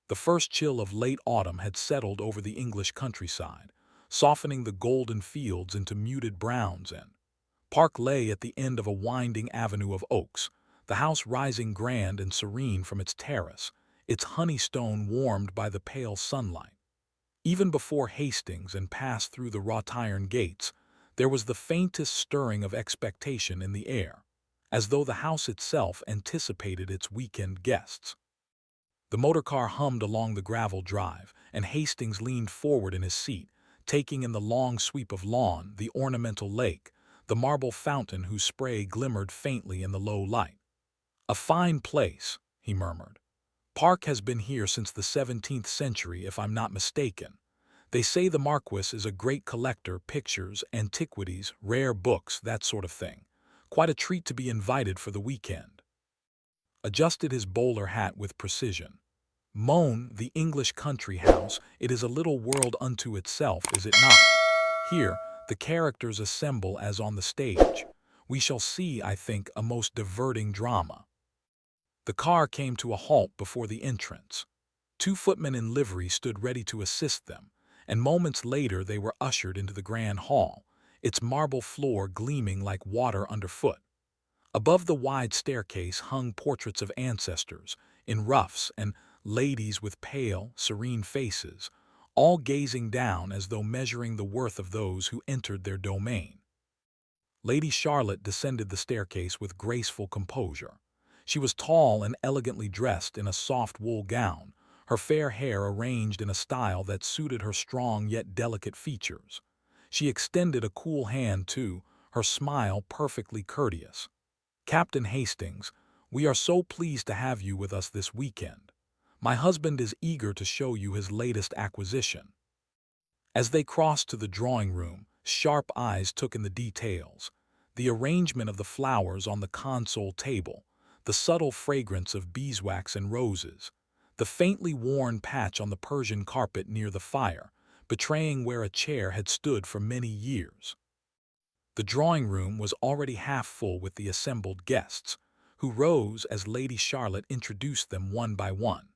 The first chill of late autumn had settled over the English countryside, softening the golden fields into muted browns, and Park lay at the end of a winding avenue of oaks, the house rising grand and serene from its terrace, its honey-stone warmed by the pale sunlight. Even before Hastings and passed through the wrought-iron gates, there was the faintest stirring of expectation in the air, as though the house itself anticipated its weekend guests. The motor-car hummed along the gravel drive, and Hastings leaned forward in his seat, taking in the long sweep of lawn, the ornamental lake, the marble fountain whose spray glimmered faintly in the low light. "A fine place," he murmured. "Park has been here since the 17th century, if I'm not mistaken. They say the Marquess is a great collector, pictures, antiquities, rare books, that sort of thing. Quite a treat to be invited for the weekend." Adjusted his bowler hat with precision. "Moan, the English country house, it is a little world unto itself, is it not? Here, the characters assemble as on the stage. We shall see, I think, a most diverting drama." The car came to a halt before the entrance. Two footmen in livery stood ready to assist them, and moments later they were ushered into the grand hall, its marble floor gleaming like water underfoot. Above the wide staircase hung portraits of ancestors, in ruffs, and ladies with pale, serene faces, all gazing down as though measuring the worth of those who entered their domain. Lady Charlotte descended the staircase with graceful composure. She was tall and elegantly dressed in a soft wool gown, her fair hair arranged in a style that suited her strong yet delicate features. She extended a cool hand, too, her smile perfectly courteous. "Captain Hastings, we are so pleased to have you with us this weekend. My husband is eager to show you his latest acquisition." As they crossed to the drawing-room, sharp eyes took in the details: the arrangement of the flowers on the console table, the subtle fragrance of beeswax and roses, the faintly worn patch on the Persian carpet near the fire, betraying where a chair had stood for many years. The drawing-room was already half full with the assembled guests, who rose as Lady Charlotte introduced them one by one.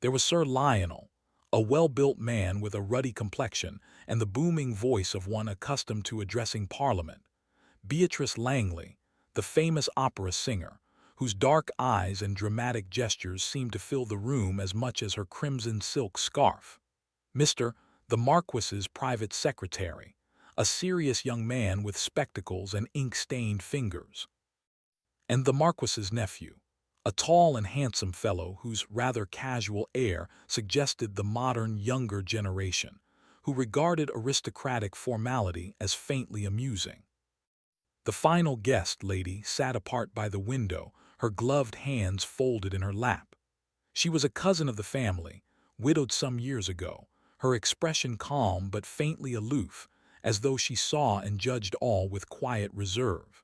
There was Sir Lionel, a well-built man with a ruddy complexion and the booming voice of one accustomed to addressing Parliament; Beatrice Langley, the famous opera singer, whose dark eyes and dramatic gestures seemed to fill the room as much as her crimson silk scarf; Mr. the Marquess's private secretary, a serious young man with spectacles and ink-stained fingers; and the Marquess's nephew, a tall and handsome fellow whose rather casual air suggested the modern younger generation, who regarded aristocratic formality as faintly amusing. The final guest lady sat apart by the window, her gloved hands folded in her lap. She was a cousin of the family, widowed some years ago, her expression calm but faintly aloof, as though she saw and judged all with quiet reserve.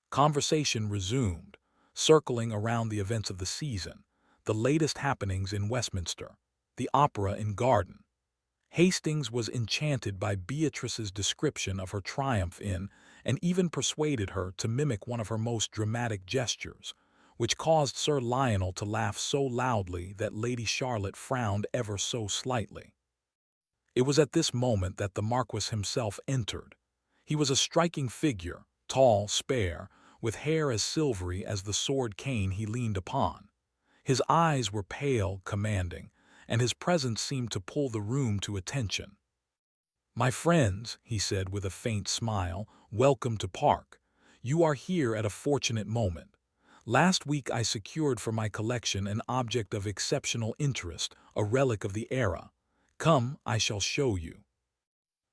Conversation resumed, circling around the events of the season, the latest happenings in Westminster, the opera in Garden. Hastings was enchanted by Beatrice's description of her triumph in, and even persuaded her to mimic one of her most dramatic gestures, which caused Sir Lionel to laugh so loudly that Lady Charlotte frowned ever so slightly. It was at this moment that the Marquess himself entered. He was a striking figure, tall, spare, with hair as silvery as the sword cane he leaned upon. His eyes were pale, commanding, and his presence seemed to pull the room to attention. "My friends," he said with a faint smile, "welcome to Park. You are here at a fortunate moment. Last week I secured for my collection an object of exceptional interest, a relic of the era. Come, I shall show you."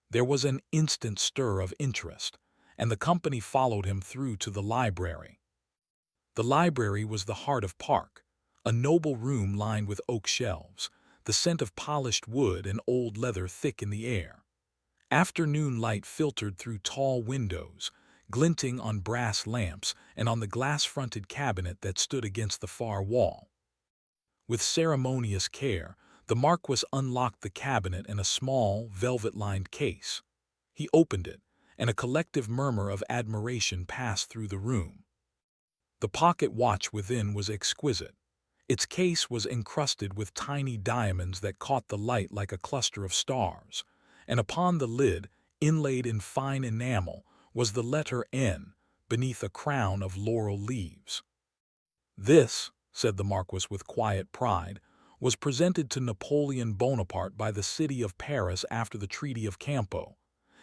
There was an instant stir of interest, and the company followed him through to the library. The library was the heart of Park, a noble room lined with oak shelves, the scent of polished wood and old leather thick in the air. Afternoon light filtered through tall windows, glinting on brass lamps and on the glass-fronted cabinet that stood against the far wall. With ceremonious care, the Marquess unlocked the cabinet in a small, velvet-lined case. He opened it, and a collective murmur of admiration passed through the room. The pocket watch within was exquisite. Its case was encrusted with tiny diamonds that caught the light like a cluster of stars, and upon the lid, inlaid in fine enamel, was the letter N beneath a crown of laurel leaves. "This," said the Marquis with quiet pride, "was presented to Napoleon Bonaparte by the city of Paris after the Treaty of Campo.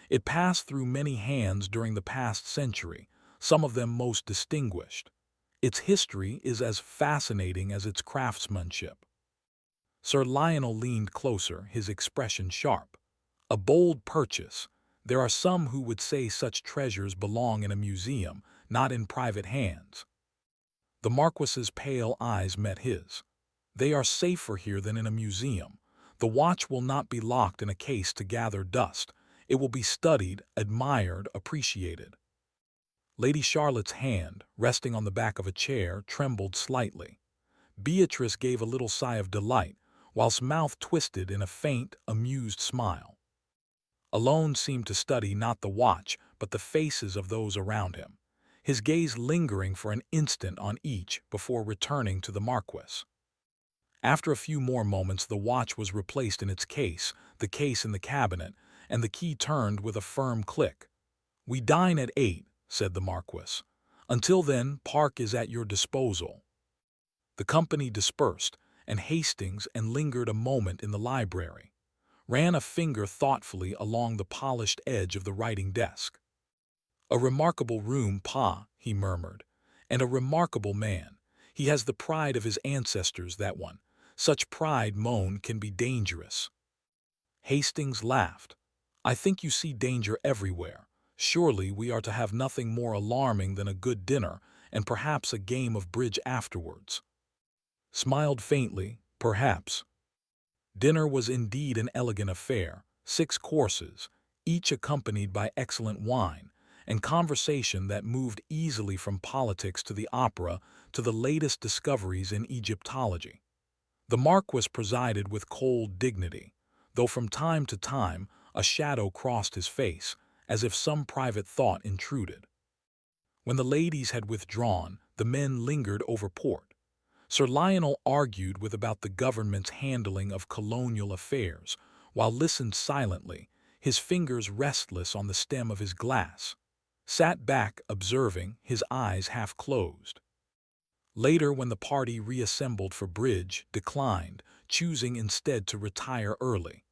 It passed through many hands during the past century, some of them most distinguished. Its history is as fascinating as its craftsmanship." Sir Lionel leaned closer, his expression sharp. "A bold purchase. There are some who would say such treasures belong in a museum, not in private hands." The Marquis's pale eyes met his. "They are safer here than in a museum. The watch will not be locked in a case to gather dust. It will be studied, admired, appreciated." Lady Charlotte's hand, resting on the back of a chair, trembled slightly. Beatrice gave a little sigh of delight, whilst mouth twisted in a faint, amused smile. Alone seemed to study not the watch, but the faces of those around him, his gaze lingering for an instant on each before returning to the Marquis. After a few more moments the watch was replaced in its case, the case in the cabinet, and the key turned with a firm click. "We dine at 8, said the Marquis. "Until then, Park is at your disposal." The company dispersed, and Hastings lingered a moment in the library, ran a finger thoughtfully along the polished edge of the writing desk. "A remarkable room, Pa," he murmured, "and a remarkable man. He has the pride of his ancestors, that one. Such pride, Moan, can be dangerous." Hastings laughed. "I think you see danger everywhere. Surely we are to have nothing more alarming than a good dinner, and perhaps a game of bridge afterwards." Smiled faintly, "Perhaps." Dinner was indeed an elegant affair, 6 courses, each accompanied by excellent wine, and conversation that moved easily from politics to the opera to the latest discoveries in Egyptology. The Marquis presided with cold dignity, though from time to time a shadow crossed his face, as if some private thought intruded. When the ladies had withdrawn, the men lingered over port. Sir Lionel argued about the government's handling of colonial affairs, while listened silently, his fingers restless on the stem of his glass. Sat back, observing, his eyes half closed. Later, when the party reassembled for bridge, declined, choosing instead to retire early.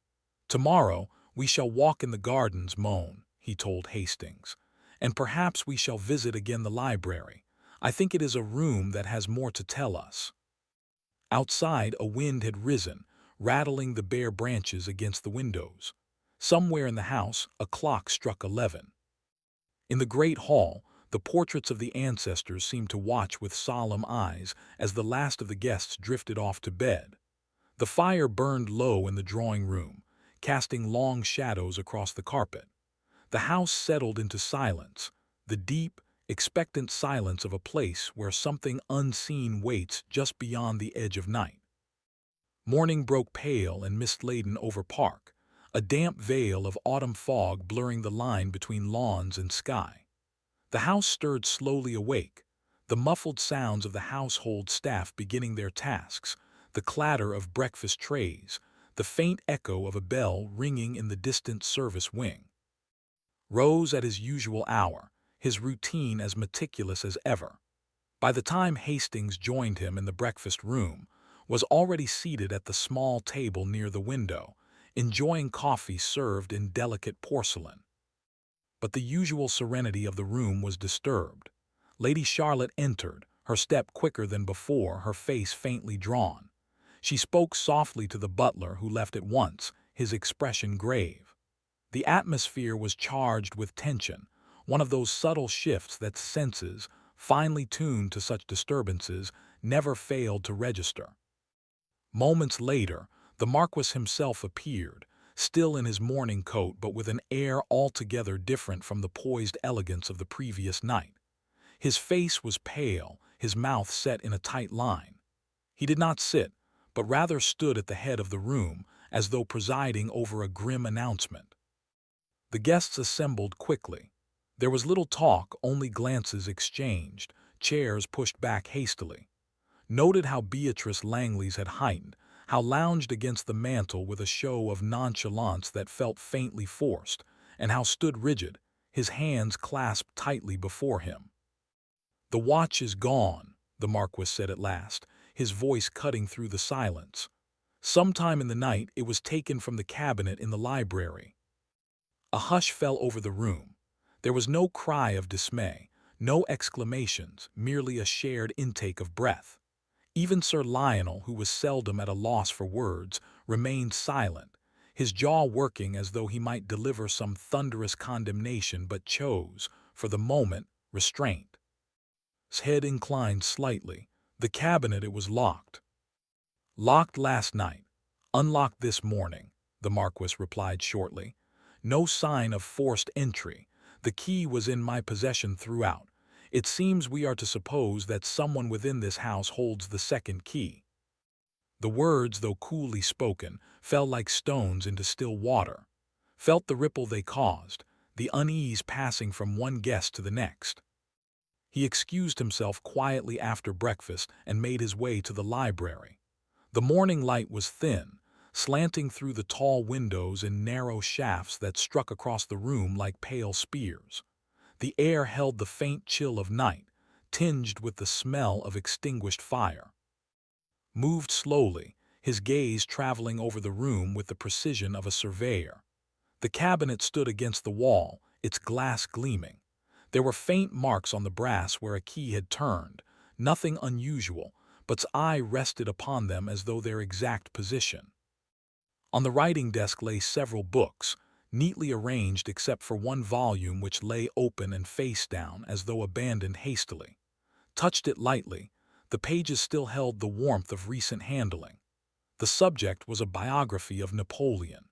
"Tomorrow we shall walk in the gardens, Moan," he told Hastings, "and perhaps we shall visit again the library. I think it is a room that has more to tell us." Outside a wind had risen, rattling the bare branches against the windows. Somewhere in the house a clock struck 11. In the great hall, the portraits of the ancestors seemed to watch with solemn eyes as the last of the guests drifted off to bed. The fire burned low in the drawing room, casting long shadows across the carpet. The house settled into silence, the deep, expectant silence of a place where something unseen waits just beyond the edge of night. Morning broke pale and mist-laden over Park, a damp veil of autumn fog blurring the line between lawns and sky. The house stirred slowly awake, the muffled sounds of the household staff beginning their tasks, the clatter of breakfast trays, the faint echo of a bell ringing in the distant service wing. Rose at his usual hour, his routine as meticulous as ever. By the time Hastings joined him in the breakfast room, was already seated at the small table near the window, enjoying coffee served in delicate porcelain. But the usual serenity of the room was disturbed. Lady Charlotte entered, her step quicker than before, her face faintly drawn. She spoke softly to the butler, who left at once, his expression grave. The atmosphere was charged with tension, one of those subtle shifts that senses, finely tuned to such disturbances, never failed to register. Moments later, the Marquis himself appeared, still in his morning coat but with an air altogether different from the poised elegance of the previous night. His face was pale, his mouth set in a tight line. He did not sit, but rather stood at the head of the room, as though presiding over a grim announcement. The guests assembled quickly. There was little talk, only glances exchanged, chairs pushed back hastily. noted how Beatrice Langley's had heightened, how lounged against the mantel with a show of nonchalance that felt faintly forced, and how stood rigid, his hands clasped tightly before him. "The watch is gone," the Marquis said at last, his voice cutting through the silence. "Sometime in the night it was taken from the cabinet in the library." A hush fell over the room. There was no cry of dismay, no exclamations, merely a shared intake of breath. Even Sir Lionel, who was seldom at a loss for words, remained silent, his jaw working as though he might deliver some thunderous condemnation but chose, for the moment, restraint. His head inclined slightly. The cabinet, it was locked. "Locked last night. Unlocked this morning," the Marquis replied shortly. "No sign of forced entry. The key was in my possession throughout. It seems we are to suppose that someone within this house holds the second key." The words, though coolly spoken, fell like stones into still water. Felt the ripple they caused, the unease passing from one guest to the next. He excused himself quietly after breakfast and made his way to the library. The morning light was thin, slanting through the tall windows in narrow shafts that struck across the room like pale spears. The air held the faint chill of night, tinged with the smell of extinguished fire. Moved slowly, his gaze traveling over the room with the precision of a surveyor. The cabinet stood against the wall, its glass gleaming. There were faint marks on the brass where a key had turned, nothing unusual, but his eye rested upon them as though their exact position. On the writing desk lay several books, neatly arranged except for one volume which lay open and face down as though abandoned hastily. Touched it lightly, the pages still held the warmth of recent handling. The subject was a biography of Napoleon.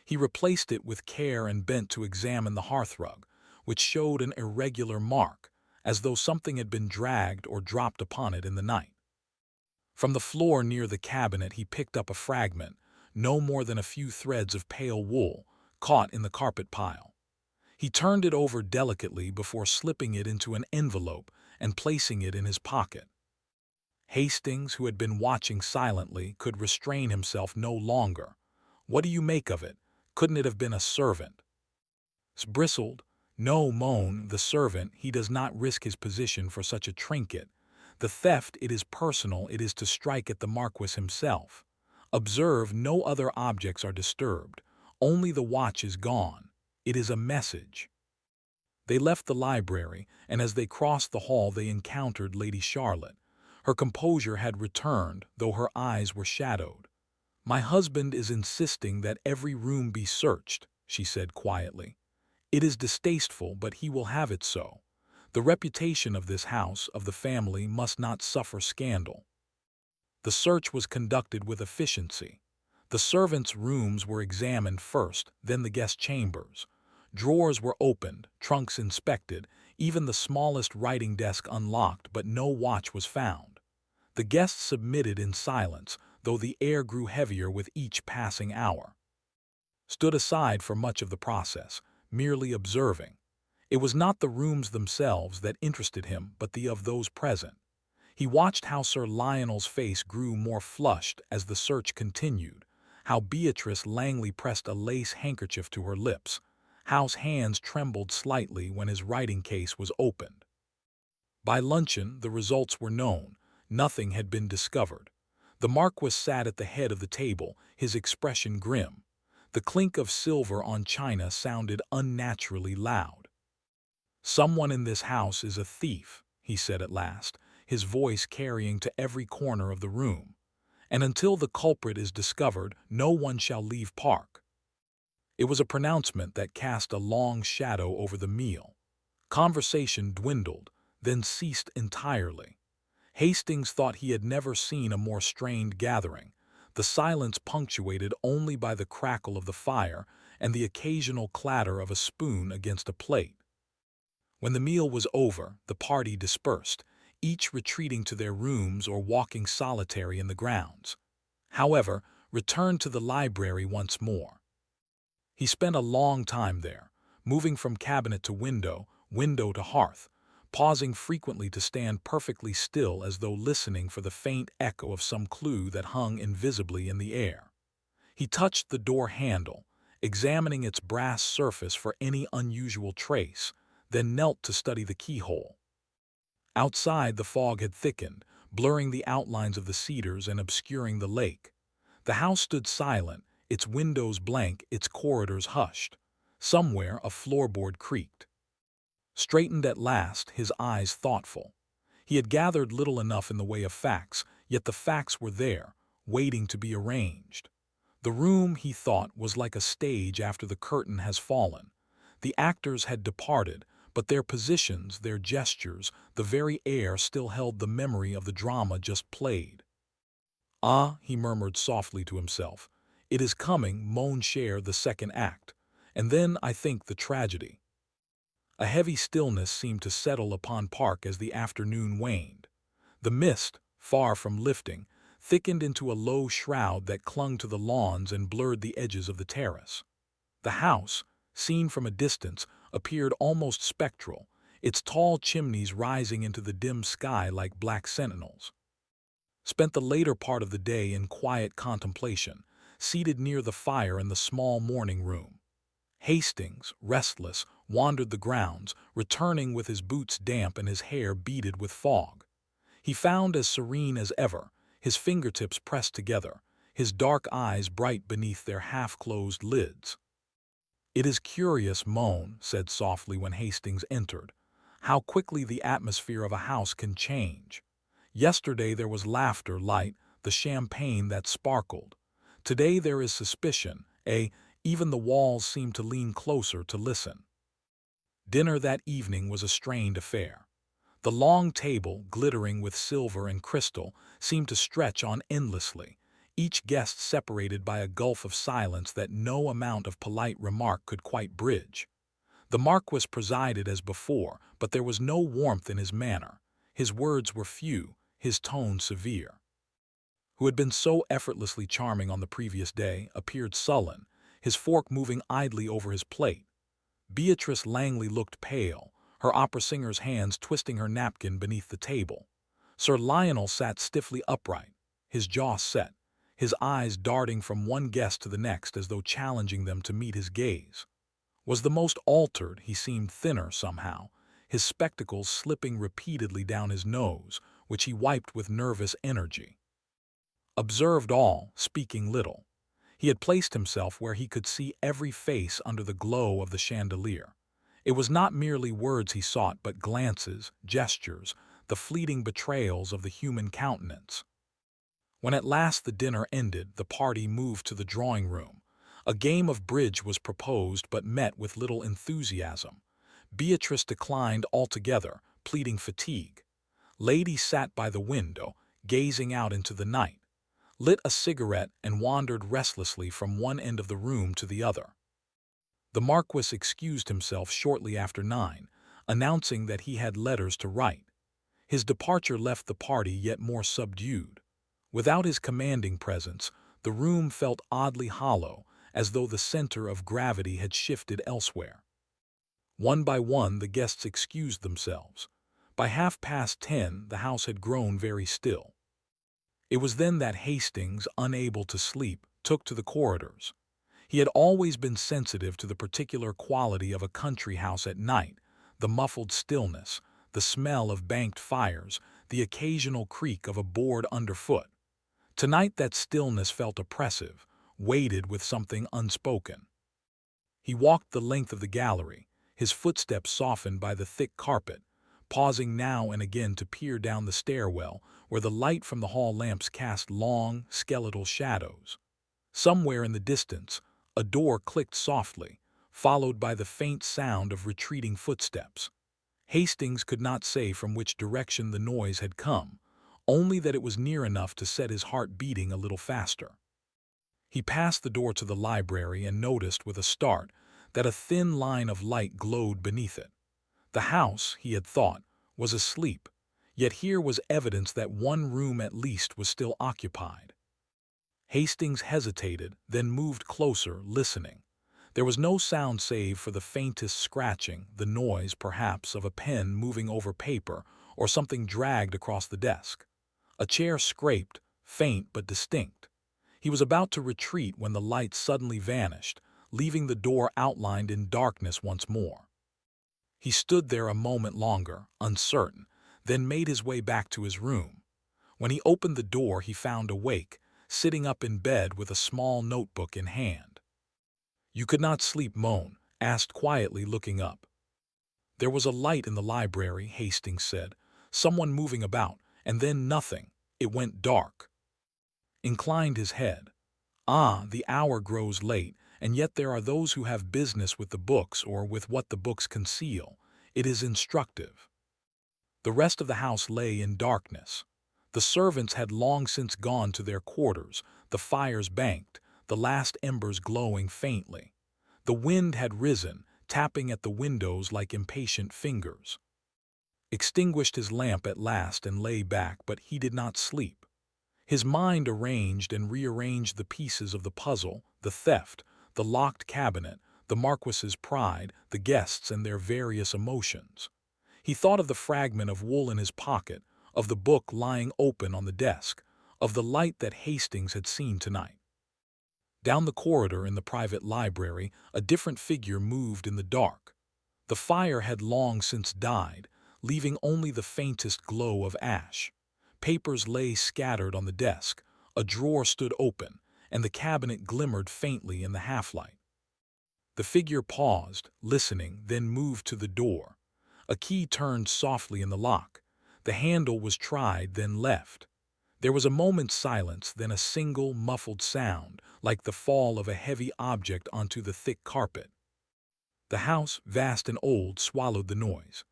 He replaced it with care and bent to examine the hearthrug, which showed an irregular mark, as though something had been dragged or dropped upon it in the night. From the floor near the cabinet he picked up a fragment, no more than a few threads of pale wool, caught in the carpet pile. He turned it over delicately before slipping it into an envelope and placing it in his pocket. Hastings, who had been watching silently, could restrain himself no longer. "What do you make of it? Couldn't it have been a servant?" Bristled. "No, moan, the servant, he does not risk his position for such a trinket. The theft, it is personal, it is to strike at the Marquis himself. Observe, no other objects are disturbed. Only the watch is gone. It is a message." They left the library, and as they crossed the hall they encountered Lady Charlotte. Her composure had returned, though her eyes were shadowed. "My husband is insisting that every room be searched," she said quietly. "It is distasteful, but he will have it so. The reputation of this house, of the family, must not suffer scandal." The search was conducted with efficiency. The servants' rooms were examined first, then the guest chambers. Drawers were opened, trunks inspected, even the smallest writing desk unlocked, but no watch was found. The guests submitted in silence, though the air grew heavier with each passing hour. Stood aside for much of the process, merely observing. It was not the rooms themselves that interested him, but the of those present. He watched how Sir Lionel's face grew more flushed as the search continued, how Beatrice Langley pressed a lace handkerchief to her lips, how his hands trembled slightly when his writing case was opened. By luncheon, the results were known. Nothing had been discovered. The Marquis sat at the head of the table, his expression grim. The clink of silver on china sounded unnaturally loud. "Someone in this house is a thief," he said at last, his voice carrying to every corner of the room. "And until the culprit is discovered, no one shall leave Park." It was a pronouncement that cast a long shadow over the meal. Conversation dwindled, then ceased entirely. Hastings thought he had never seen a more strained gathering, the silence punctuated only by the crackle of the fire and the occasional clatter of a spoon against a plate. When the meal was over, the party dispersed, each retreating to their rooms or walking solitary in the grounds. However, returned to the library once more. He spent a long time there, moving from cabinet to window, window to hearth, pausing frequently to stand perfectly still as though listening for the faint echo of some clue that hung invisibly in the air. He touched the door handle, examining its brass surface for any unusual trace, then knelt to study the keyhole. Outside, the fog had thickened, blurring the outlines of the cedars and obscuring the lake. The house stood silent, its windows blank, its corridors hushed. Somewhere a floorboard creaked. Straightened at last, his eyes thoughtful. He had gathered little enough in the way of facts, yet the facts were there, waiting to be arranged. The room, he thought, was like a stage after the curtain has fallen. The actors had departed, but their positions, their gestures, the very air still held the memory of the drama just played. "Ah," he murmured softly to himself, "it is coming, mon cher, the second act. And then, I think, the tragedy." A heavy stillness seemed to settle upon Park as the afternoon waned. The mist, far from lifting, thickened into a low shroud that clung to the lawns and blurred the edges of the terrace. The house, seen from a distance, appeared almost spectral, its tall chimneys rising into the dim sky like black sentinels. Spent the later part of the day in quiet contemplation, seated near the fire in the small morning room. Hastings, restless, wandered the grounds, returning with his boots damp and his hair beaded with fog. He found as serene as ever, his fingertips pressed together, his dark eyes bright beneath their half-closed lids. "It is curious," Moan said softly when Hastings entered, "how quickly the atmosphere of a house can change. Yesterday there was laughter, light, the champagne that sparkled. Today there is suspicion, even the walls seem to lean closer to listen." Dinner that evening was a strained affair. The long table, glittering with silver and crystal, seemed to stretch on endlessly, each guest separated by a gulf of silence that no amount of polite remark could quite bridge. The Marquess presided as before, but there was no warmth in his manner. His words were few, his tone severe. Who had been so effortlessly charming on the previous day, appeared sullen, his fork moving idly over his plate. Beatrice Langley looked pale, her opera singer's hands twisting her napkin beneath the table. Sir Lionel sat stiffly upright, his jaw set, his eyes darting from one guest to the next as though challenging them to meet his gaze. Was the most altered, he seemed thinner somehow, his spectacles slipping repeatedly down his nose, which he wiped with nervous energy. Observed all, speaking little. He had placed himself where he could see every face under the glow of the chandelier. It was not merely words he sought, but glances, gestures, the fleeting betrayals of the human countenance. When at last the dinner ended, the party moved to the drawing-room. A game of bridge was proposed but met with little enthusiasm. Beatrice declined altogether, pleading fatigue. Lady sat by the window, gazing out into the night, lit a cigarette and wandered restlessly from one end of the room to the other. The Marquess excused himself shortly after 9, announcing that he had letters to write. His departure left the party yet more subdued. Without his commanding presence, the room felt oddly hollow, as though the center of gravity had shifted elsewhere. One by one the guests excused themselves. By 10:30, the house had grown very still. It was then that Hastings, unable to sleep, took to the corridors. He had always been sensitive to the particular quality of a country house at night, the muffled stillness, the smell of banked fires, the occasional creak of a board underfoot. Tonight that stillness felt oppressive, weighted with something unspoken. He walked the length of the gallery, his footsteps softened by the thick carpet, pausing now and again to peer down the stairwell where the light from the hall lamps cast long, skeletal shadows. Somewhere in the distance, a door clicked softly, followed by the faint sound of retreating footsteps. Hastings could not say from which direction the noise had come, only that it was near enough to set his heart beating a little faster. He passed the door to the library and noticed with a start that a thin line of light glowed beneath it. The house, he had thought, was asleep, yet here was evidence that one room at least was still occupied. Hastings hesitated, then moved closer, listening. There was no sound save for the faintest scratching, the noise, perhaps, of a pen moving over paper or something dragged across the desk. A chair scraped, faint but distinct. He was about to retreat when the light suddenly vanished, leaving the door outlined in darkness once more. He stood there a moment longer, uncertain, then made his way back to his room. When he opened the door, he found awake, sitting up in bed with a small notebook in hand. "You could not sleep, Moan?" asked quietly, looking up. "There was a light in the library," Hastings said. "Someone moving about, and then nothing. It went dark." Inclined his head. "Ah, the hour grows late, and yet there are those who have business with the books or with what the books conceal. It is instructive." The rest of the house lay in darkness. The servants had long since gone to their quarters, the fires banked, the last embers glowing faintly. The wind had risen, tapping at the windows like impatient fingers. Extinguished his lamp at last and lay back, but he did not sleep. His mind arranged and rearranged the pieces of the puzzle, the theft, the locked cabinet, the Marquess's pride, the guests and their various emotions. He thought of the fragment of wool in his pocket, of the book lying open on the desk, of the light that Hastings had seen tonight. Down the corridor in the private library, a different figure moved in the dark. The fire had long since died, leaving only the faintest glow of ash. Papers lay scattered on the desk, a drawer stood open, and the cabinet glimmered faintly in the half-light. The figure paused, listening, then moved to the door. A key turned softly in the lock. The handle was tried, then left. There was a moment's silence, then a single, muffled sound, like the fall of a heavy object onto the thick carpet. The house, vast and old, swallowed the noise.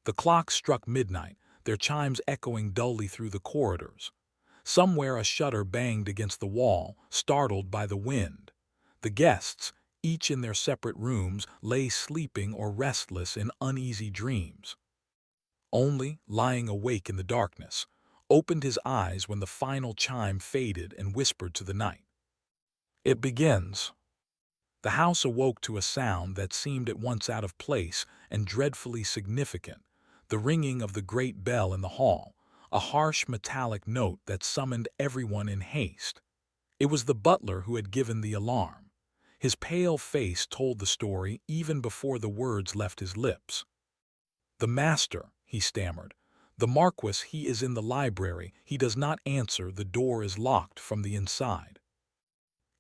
The clocks struck midnight, their chimes echoing dully through the corridors. Somewhere a shutter banged against the wall, startled by the wind. The guests, each in their separate rooms, lay sleeping or restless in uneasy dreams. Only, lying awake in the darkness, opened his eyes when the final chime faded and whispered to the night, "It begins." The house awoke to a sound that seemed at once out of place and dreadfully significant, the ringing of the great bell in the hall, a harsh metallic note that summoned everyone in haste. It was the butler who had given the alarm. His pale face told the story even before the words left his lips. "The master," he stammered. "The Marquess, he is in the library. He does not answer. The door is locked from the inside."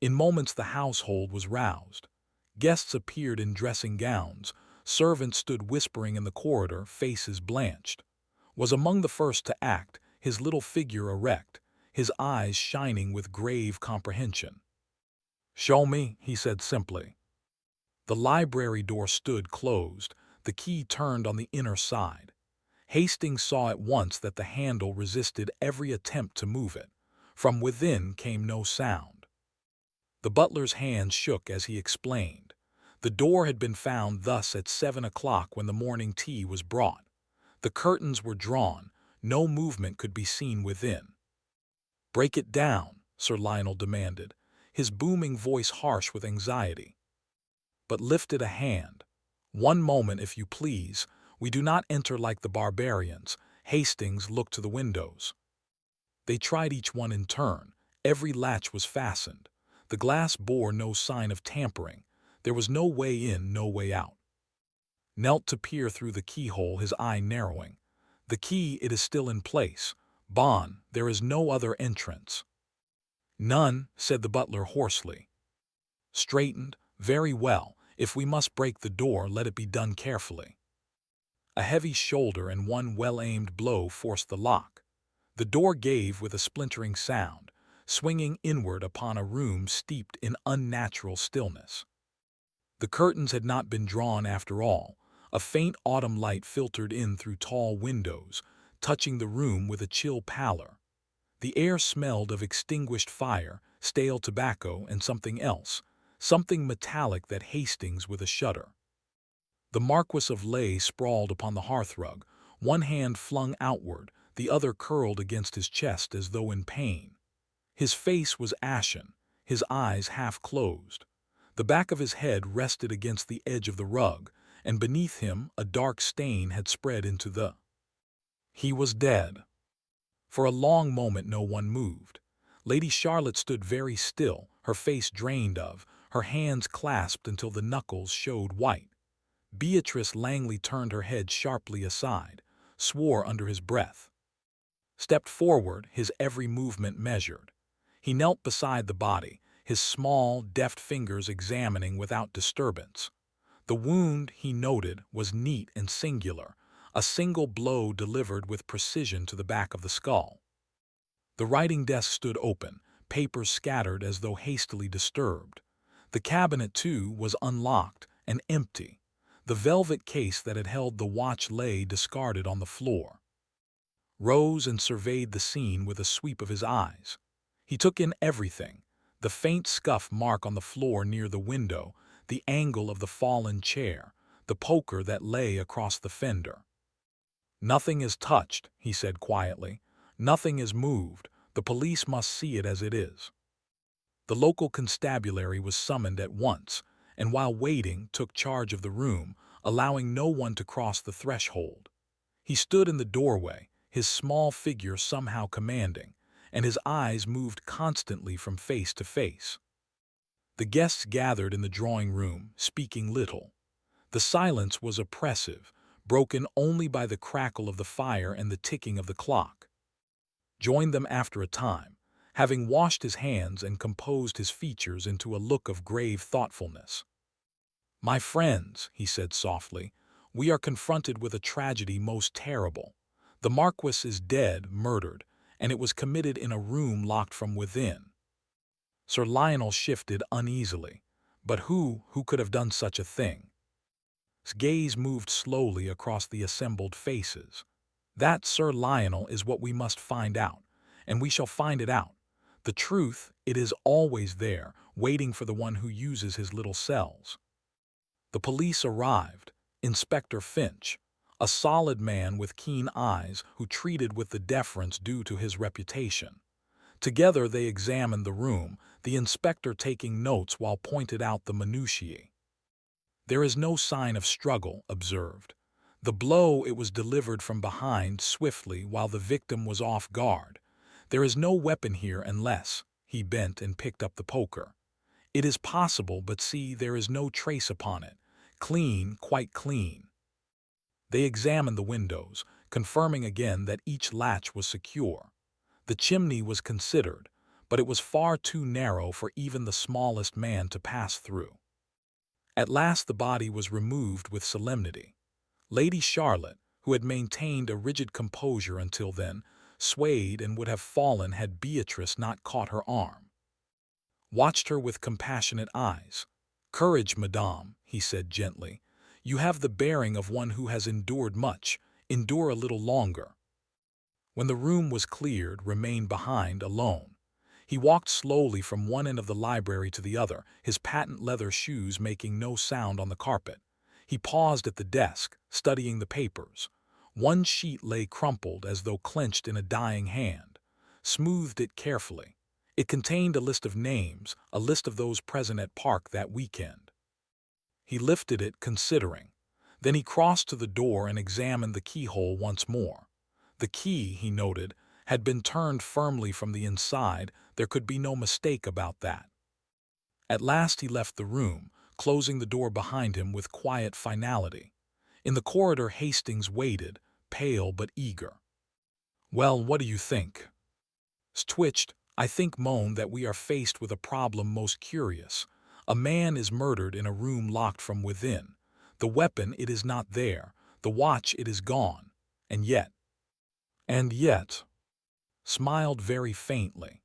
In moments the household was roused. Guests appeared in dressing gowns. Servants stood whispering in the corridor, faces blanched. Was among the first to act, his little figure erect, his eyes shining with grave comprehension. "Show me," he said simply. The library door stood closed, the key turned on the inner side. Hastings saw at once that the handle resisted every attempt to move it. From within came no sound. The butler's hand shook as he explained. The door had been found thus at 7 o'clock when the morning tea was brought. The curtains were drawn, no movement could be seen within. "Break it down," Sir Lionel demanded, his booming voice harsh with anxiety. But lifted a hand. "One moment, if you please. We do not enter like the barbarians." Hastings looked to the windows. They tried each one in turn. Every latch was fastened. The glass bore no sign of tampering. There was no way in, no way out. Knelt to peer through the keyhole, his eye narrowing. "The key, it is still in place. Bon, there is no other entrance." "None," said the butler hoarsely. Straightened. "Very well. If we must break the door, let it be done carefully." A heavy shoulder and one well-aimed blow forced the lock. The door gave with a splintering sound, swinging inward upon a room steeped in unnatural stillness. The curtains had not been drawn after all. A faint autumn light filtered in through tall windows, touching the room with a chill pallor. The air smelled of extinguished fire, stale tobacco, and something else, something metallic that Hastings with a shudder. The Marquess of lay sprawled upon the hearthrug, one hand flung outward, the other curled against his chest as though in pain. His face was ashen, his eyes half closed. The back of his head rested against the edge of the rug, and beneath him a dark stain had spread into the... He was dead. For a long moment no one moved. Lady Charlotte stood very still, her face drained of, her hands clasped until the knuckles showed white. Beatrice Langley turned her head sharply aside, swore under his breath, stepped forward, his every movement measured. He knelt beside the body, his small, deft fingers examining without disturbance. The wound, he noted, was neat and singular, a single blow delivered with precision to the back of the skull. The writing desk stood open, papers scattered as though hastily disturbed. The cabinet, too, was unlocked and empty. The velvet case that had held the watch lay discarded on the floor. Rose and surveyed the scene with a sweep of his eyes. He took in everything: the faint scuff mark on the floor near the window, the angle of the fallen chair, the poker that lay across the fender. "Nothing is touched," he said quietly. "Nothing is moved. The police must see it as it is." The local constabulary was summoned at once, and while waiting took charge of the room, allowing no one to cross the threshold. He stood in the doorway, his small figure somehow commanding, and his eyes moved constantly from face to face. The guests gathered in the drawing room, speaking little. The silence was oppressive, broken only by the crackle of the fire and the ticking of the clock. Joined them after a time, having washed his hands and composed his features into a look of grave thoughtfulness. "My friends," he said softly, "we are confronted with a tragedy most terrible. The Marquess is dead, murdered, and it was committed in a room locked from within." Sir Lionel shifted uneasily. But who could have done such a thing? His gaze moved slowly across the assembled faces. "That, Sir Lionel, is what we must find out, and we shall find it out. The truth, it is always there, waiting for the one who uses his little cells." The police arrived. Inspector Finch, a solid man with keen eyes who treated with the deference due to his reputation. Together they examined the room, the inspector taking notes while pointed out the minutiae. "There is no sign of struggle," observed. "The blow, it was delivered from behind swiftly while the victim was off guard. There is no weapon here unless..." He bent and picked up the poker. "It is possible, but see, there is no trace upon it. Clean, quite clean." They examined the windows, confirming again that each latch was secure. The chimney was considered, but it was far too narrow for even the smallest man to pass through. At last the body was removed with solemnity. Lady Charlotte, who had maintained a rigid composure until then, swayed and would have fallen had Beatrice not caught her arm. Watched her with compassionate eyes. "Courage, madame," he said gently. "You have the bearing of one who has endured much. Endure a little longer." When the room was cleared, remained behind alone. He walked slowly from one end of the library to the other, his patent leather shoes making no sound on the carpet. He paused at the desk, studying the papers. One sheet lay crumpled as though clenched in a dying hand. Smoothed it carefully. It contained a list of names, a list of those present at Park that weekend. He lifted it, considering. Then he crossed to the door and examined the keyhole once more. The key, he noted, had been turned firmly from the inside. There could be no mistake about that. At last he left the room, closing the door behind him with quiet finality. In the corridor Hastings waited, pale but eager. "Well, what do you think?" Twitched. "I think, moaned, that we are faced with a problem most curious. A man is murdered in a room locked from within. The weapon, it is not there. The watch, it is gone. And yet..." "And yet," smiled very faintly.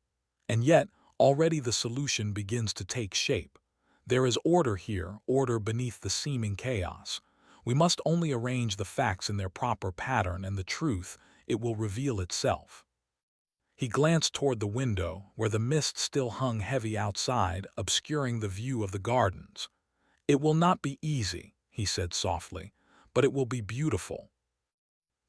"And yet, already the solution begins to take shape. There is order here, order beneath the seeming chaos. We must only arrange the facts in their proper pattern, and the truth, it will reveal itself." He glanced toward the window, where the mist still hung heavy outside, obscuring the view of the gardens. "It will not be easy," he said softly, "but it will be beautiful."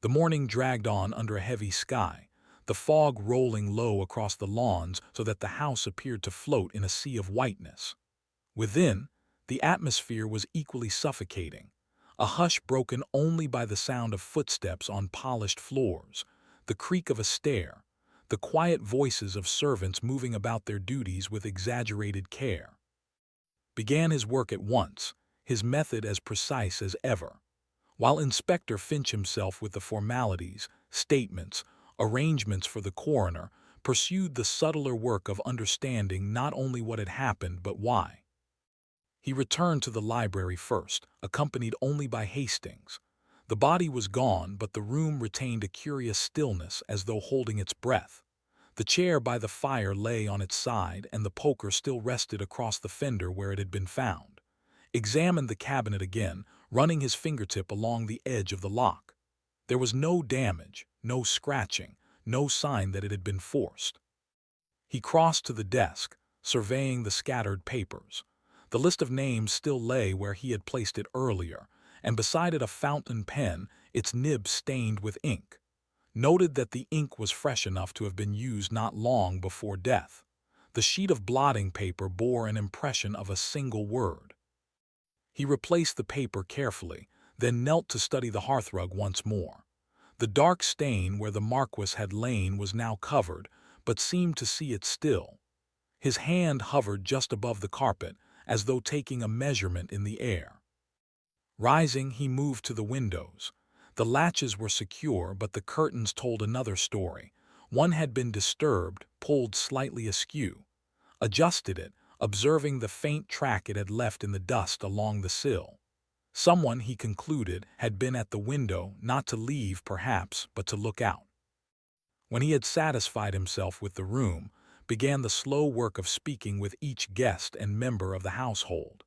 The morning dragged on under a heavy sky, the fog rolling low across the lawns so that the house appeared to float in a sea of whiteness. Within, The atmosphere was equally suffocating, a hush broken only by the sound of footsteps on polished floors, the creak of a stair, the quiet voices of servants moving about their duties with exaggerated care. Began his work at once, his method as precise as ever. While Inspector Finch himself with the formalities, statements, arrangements for the coroner, pursued the subtler work of understanding not only what had happened but why. He returned to the library first, accompanied only by Hastings. The body was gone, but the room retained a curious stillness as though holding its breath. The chair by the fire lay on its side, and the poker still rested across the fender where it had been found. Examined the cabinet again, running his fingertip along the edge of the lock. There was no damage, no scratching, no sign that it had been forced. He crossed to the desk, surveying the scattered papers. The list of names still lay where he had placed it earlier, and beside it a fountain pen, its nib stained with ink. Noted that the ink was fresh enough to have been used not long before death. The sheet of blotting paper bore an impression of a single word. He replaced the paper carefully, then knelt to study the hearthrug once more. The dark stain where the Marquess had lain was now covered, but seemed to see it still. His hand hovered just above the carpet, as though taking a measurement in the air. Rising, he moved to the windows. The latches were secure, but the curtains told another story. One had been disturbed, pulled slightly askew. Adjusted it, observing the faint track it had left in the dust along the sill. Someone, he concluded, had been at the window, not to leave perhaps, but to look out. When he had satisfied himself with the room, began the slow work of speaking with each guest and member of the household.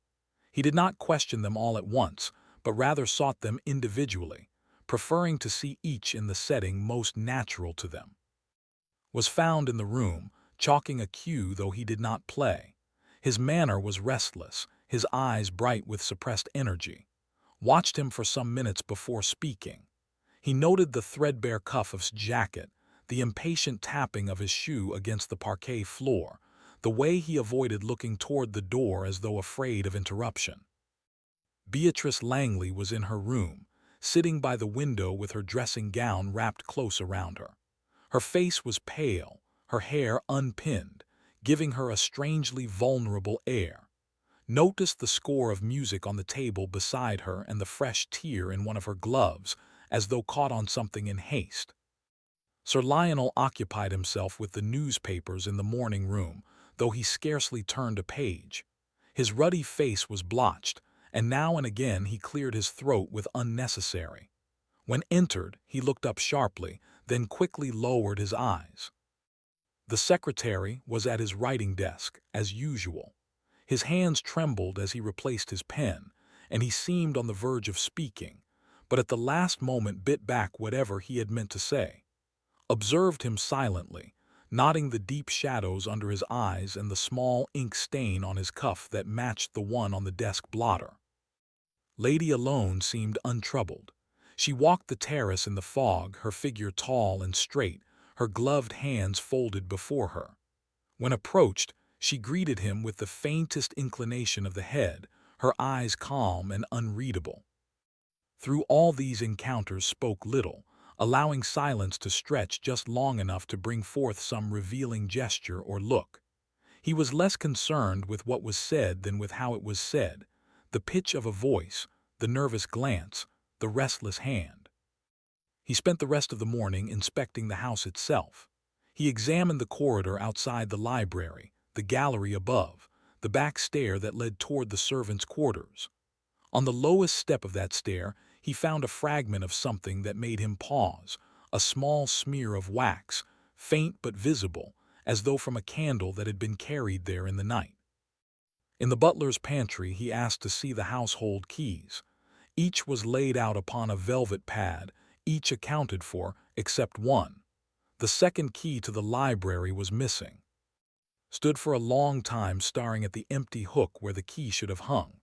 He did not question them all at once, but rather sought them individually, preferring to see each in the setting most natural to them. Was found in the room, chalking a cue though he did not play. His manner was restless, his eyes bright with suppressed energy. Watched him for some minutes before speaking. He noted the threadbare cuff of his jacket, the impatient tapping of his shoe against the parquet floor, the way he avoided looking toward the door as though afraid of interruption. Beatrice Langley was in her room, sitting by the window with her dressing gown wrapped close around her. Her face was pale, her hair unpinned, giving her a strangely vulnerable air. Noticed the score of music on the table beside her and the fresh tear in one of her gloves, as though caught on something in haste. Sir Lionel occupied himself with the newspapers in the morning room, though he scarcely turned a page. His ruddy face was blotched, and now and again he cleared his throat with unnecessary. When entered, he looked up sharply, then quickly lowered his eyes. The secretary was at his writing desk, as usual. His hands trembled as he replaced his pen, and he seemed on the verge of speaking, but at the last moment bit back whatever he had meant to say. Observed him silently, noting the deep shadows under his eyes and the small ink stain on his cuff that matched the one on the desk blotter. Lady alone seemed untroubled. She walked the terrace in the fog, her figure tall and straight, her gloved hands folded before her. When approached, she greeted him with the faintest inclination of the head, her eyes calm and unreadable. Through all these encounters spoke little, allowing silence to stretch just long enough to bring forth some revealing gesture or look. He was less concerned with what was said than with how it was said, the pitch of a voice, the nervous glance, the restless hand. He spent the rest of the morning inspecting the house itself. He examined the corridor outside the library, the gallery above, the back stair that led toward the servants' quarters. On the lowest step of that stair, he found a fragment of something that made him pause, a small smear of wax, faint but visible, as though from a candle that had been carried there in the night. In the butler's pantry, he asked to see the household keys. Each was laid out upon a velvet pad, each accounted for, except one. The second key to the library was missing. Stood for a long time staring at the empty hook where the key should have hung.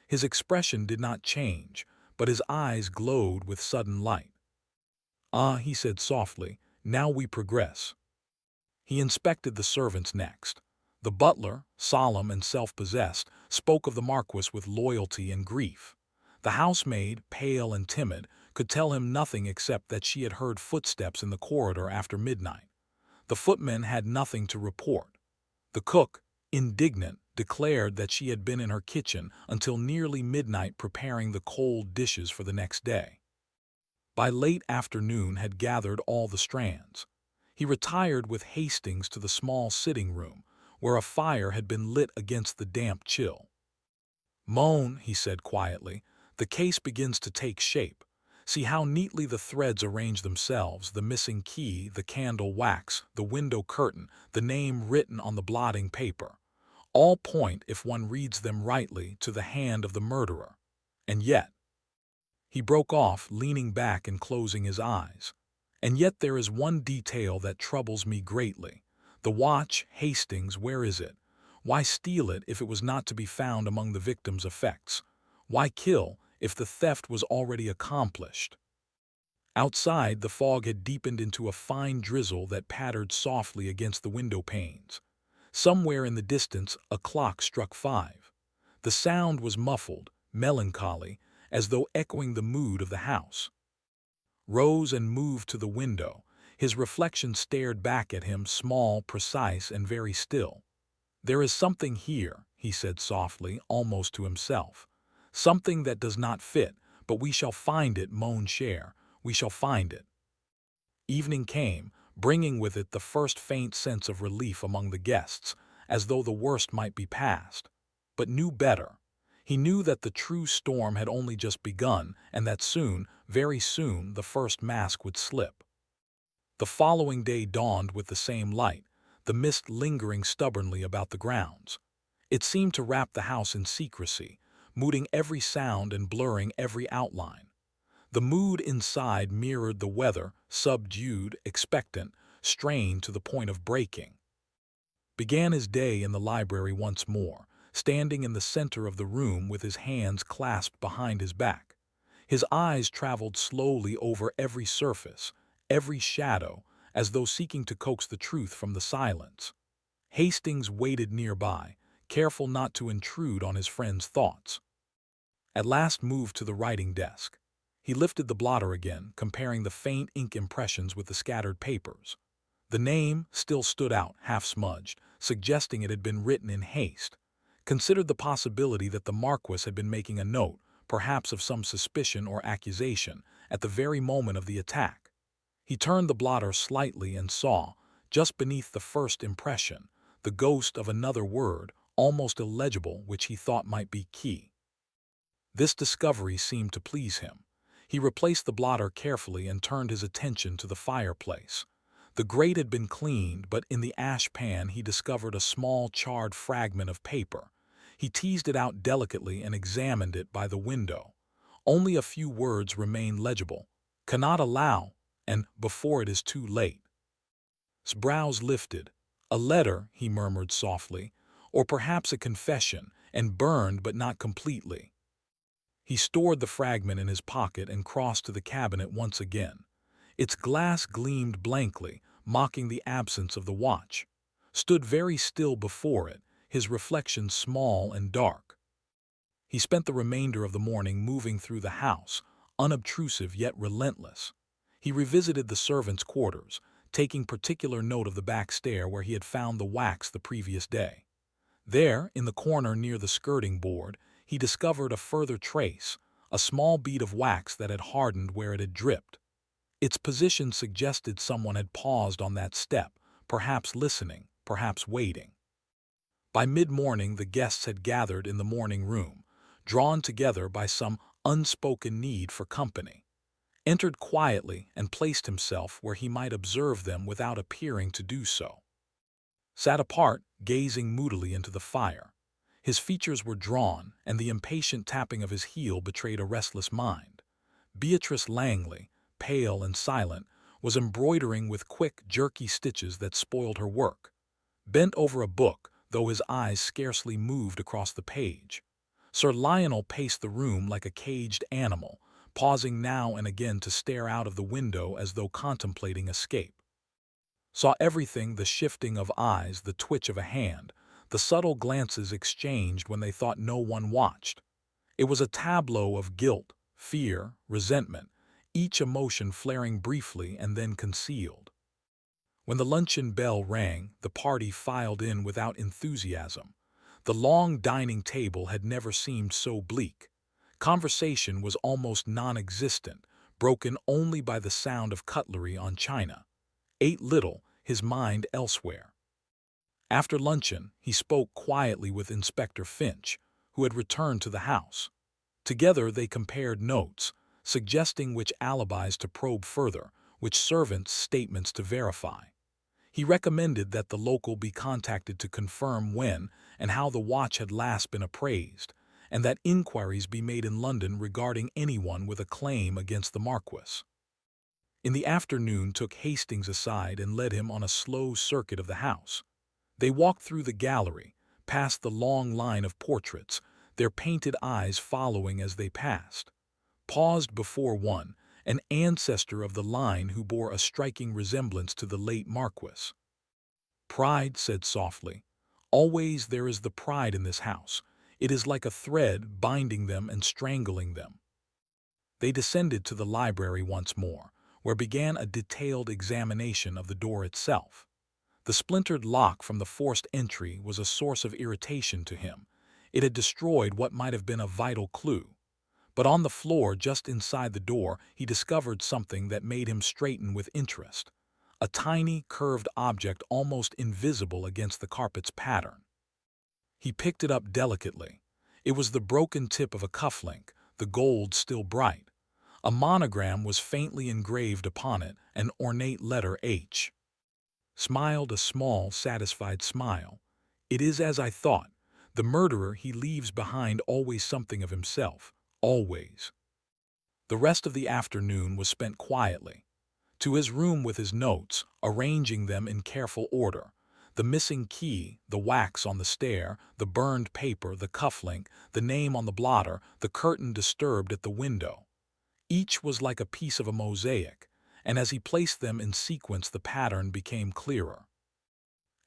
His expression did not change, but his eyes glowed with sudden light. "Ah," he said softly, "now we progress." He inspected the servants next. The butler, solemn and self-possessed, spoke of the Marquess with loyalty and grief. The housemaid, pale and timid, could tell him nothing except that she had heard footsteps in the corridor after midnight. The footman had nothing to report. The cook, indignant, declared that she had been in her kitchen until nearly midnight preparing the cold dishes for the next day. By late afternoon had gathered all the strands. He retired with Hastings to the small sitting room, where a fire had been lit against the damp chill. "Moan," he said quietly, "the case begins to take shape. See how neatly the threads arrange themselves, the missing key, the candle wax, the window curtain, the name written on the blotting paper. All point, if one reads them rightly, to the hand of the murderer. And yet—" He broke off, leaning back and closing his eyes. "And yet there is one detail that troubles me greatly. The watch, Hastings, where is it? Why steal it if it was not to be found among the victim's effects? Why kill if the theft was already accomplished?" Outside, the fog had deepened into a fine drizzle that pattered softly against the window panes. Somewhere in the distance, a clock struck 5. The sound was muffled, melancholy, as though echoing the mood of the house. Rose and moved to the window. His reflection stared back at him, small, precise, and very still. "There is something here," he said softly, almost to himself. "Something that does not fit, but we shall find it, mon cher, we shall find it." Evening came, bringing with it the first faint sense of relief among the guests, as though the worst might be past. But knew better. He knew that the true storm had only just begun, and that soon, very soon, the first mask would slip. The following day dawned with the same light, the mist lingering stubbornly about the grounds. It seemed to wrap the house in secrecy, muting every sound and blurring every outline. The mood inside mirrored the weather, subdued, expectant, strained to the point of breaking. Began his day in the library once more, standing in the center of the room with his hands clasped behind his back. His eyes traveled slowly over every surface, every shadow, as though seeking to coax the truth from the silence. Hastings waited nearby, careful not to intrude on his friend's thoughts. At last moved to the writing desk. He lifted the blotter again, comparing the faint ink impressions with the scattered papers. The name still stood out, half-smudged, suggesting it had been written in haste. Considered the possibility that the Marquess had been making a note, perhaps of some suspicion or accusation, at the very moment of the attack. He turned the blotter slightly and saw, just beneath the first impression, the ghost of another word, almost illegible, which he thought might be key. This discovery seemed to please him. He replaced the blotter carefully and turned his attention to the fireplace. The grate had been cleaned, but in the ash pan he discovered a small charred fragment of paper. He teased it out delicately and examined it by the window. Only a few words remained legible. "Cannot allow," and "before it is too late." His brows lifted. "A letter," he murmured softly, "or perhaps a confession, and burned but not completely." He stored the fragment in his pocket and crossed to the cabinet once again. Its glass gleamed blankly, mocking the absence of the watch. Stood very still before it, his reflection small and dark. He spent the remainder of the morning moving through the house, unobtrusive yet relentless. He revisited the servants' quarters, taking particular note of the back stair where he had found the wax the previous day. There, in the corner near the skirting board, he discovered a further trace, a small bead of wax that had hardened where it had dripped. Its position suggested someone had paused on that step, perhaps listening, perhaps waiting. By mid-morning the guests had gathered in the morning room, drawn together by some unspoken need for company. Entered quietly and placed himself where he might observe them without appearing to do so. Sat apart, gazing moodily into the fire. His features were drawn, and the impatient tapping of his heel betrayed a restless mind. Beatrice Langley, pale and silent, was embroidering with quick, jerky stitches that spoiled her work. Bent over a book, though his eyes scarcely moved across the page. Sir Lionel paced the room like a caged animal, pausing now and again to stare out of the window as though contemplating escape. Saw everything, the shifting of eyes, the twitch of a hand, the the subtle glances exchanged when they thought no one watched. It was a tableau of guilt, fear, resentment, each emotion flaring briefly and then concealed. When the luncheon bell rang, the party filed in without enthusiasm. The long dining table had never seemed so bleak. Conversation was almost non-existent, broken only by the sound of cutlery on china. Ate little, his mind elsewhere. After luncheon, he spoke quietly with Inspector Finch, who had returned to the house. Together they compared notes, suggesting which alibis to probe further, which servants' statements to verify. He recommended that the local be contacted to confirm when and how the watch had last been appraised, and that inquiries be made in London regarding anyone with a claim against the Marquess. In the afternoon took Hastings aside and led him on a slow circuit of the house. They walked through the gallery, past the long line of portraits, their painted eyes following as they passed. Paused before one, an ancestor of the line who bore a striking resemblance to the late Marquess. "Pride," said softly. "Always there is the pride in this house. It is like a thread binding them and strangling them." They descended to the library once more, where began a detailed examination of the door itself. The splintered lock from the forced entry was a source of irritation to him. It had destroyed what might have been a vital clue. But on the floor just inside the door he discovered something that made him straighten with interest. A tiny, curved object almost invisible against the carpet's pattern. He picked it up delicately. It was the broken tip of a cufflink, the gold still bright. A monogram was faintly engraved upon it, an ornate letter H. Smiled a small, satisfied smile. "It is as I thought. The murderer he leaves behind always something of himself. Always." The rest of the afternoon was spent quietly. To his room with his notes, arranging them in careful order. The missing key, the wax on the stair, the burned paper, the cufflink, the name on the blotter, the curtain disturbed at the window. Each was like a piece of a mosaic, and as he placed them in sequence the pattern became clearer.